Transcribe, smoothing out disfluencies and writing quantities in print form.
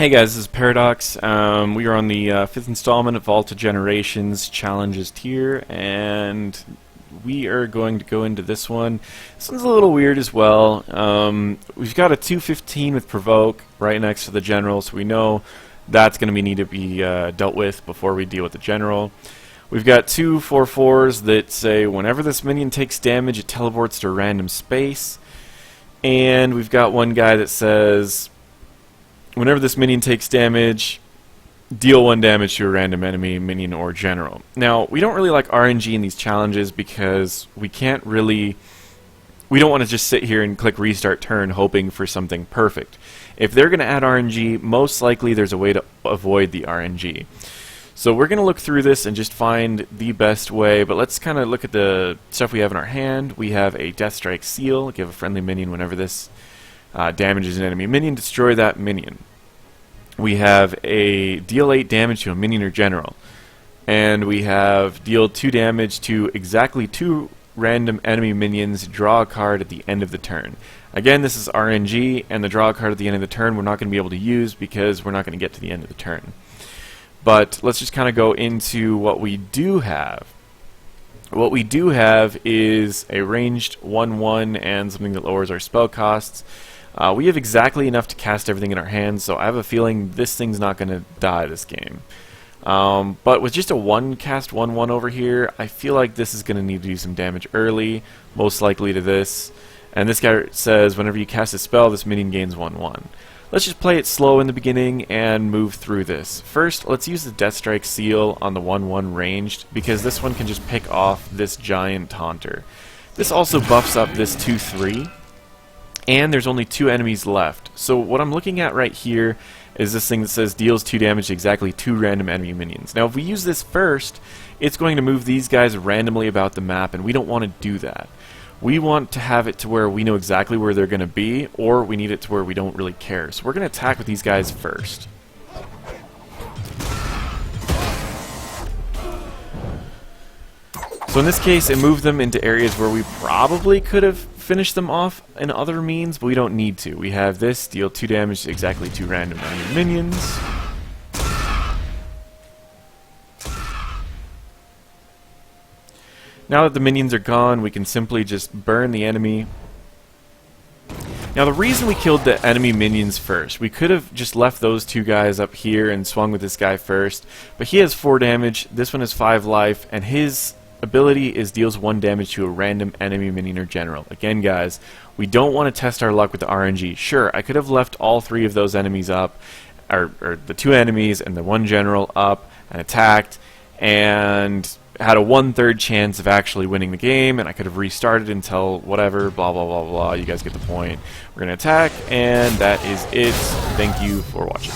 Hey guys, this is Paradox. We are on the fifth installment of Vault of Generations Challenges tier, and we are going to go into this one. This one's a little weird as well. We've got a 215 with Provoke right next to the General, so we know that's going to need to be dealt with before we deal with the General. We've got two 4/4s that say whenever this minion takes damage, it teleports to a random space. And we've got one guy that says whenever this minion takes damage, deal 1 damage to a random enemy, minion, or general. Now, we don't really like RNG in these challenges because we don't want to just sit here and click restart turn hoping for something perfect. If they're going to add RNG, most likely there's a way to avoid the RNG. So we're going to look through this and just find the best way, but let's kind of look at the stuff we have in our hand. We have a Death Strike Seal, give a friendly minion whenever this damages an enemy minion, destroy that minion. We have a deal 8 damage to a minion or general. And we have deal 2 damage to exactly 2 random enemy minions, draw a card at the end of the turn. Again, this is RNG, and the draw a card at the end of the turn we're not going to be able to use because we're not going to get to the end of the turn. But let's just kind of go into what we do have. What we do have is a ranged 1/1 and something that lowers our spell costs. We have exactly enough to cast everything in our hands, so I have a feeling this thing's not going to die this game. But with just a 1 cast 1/1 over here, I feel like this is going to need to do some damage early, most likely to this. And this guy says whenever you cast a spell, this minion gains 1/1. Let's just play it slow in the beginning and move through this. First, let's use the Death Strike Seal on the 1/1 ranged, because this one can just pick off this giant taunter. This also buffs up this 2/3. And there's only 2 enemies left. So what I'm looking at right here is this thing that says deals 2 damage to exactly 2 random enemy minions. Now if we use this first, it's going to move these guys randomly about the map, and we don't want to do that. We want to have it to where we know exactly where they're going to be, or we need it to where we don't really care. So we're going to attack with these guys first. So in this case, it moved them into areas where we probably could have finished them off in other means, but we don't need to. We have this, deal 2 damage to exactly 2 random enemy minions. Now that the minions are gone, we can simply just burn the enemy. Now the reason we killed the enemy minions first, we could have just left those 2 guys up here and swung with this guy first, but he has 4 damage, this one has 5 life, and his ability is deals 1 damage to a random enemy minion or general. Again guys, we don't want to test our luck with the RNG. Sure, I could have left all 3 of those enemies up, or the 2 enemies and the 1 general up and attacked, and had a 1/3 chance of actually winning the game, and I could have restarted until whatever, blah blah blah blah, you guys get the point. We're going to attack, and that is it. Thank you for watching.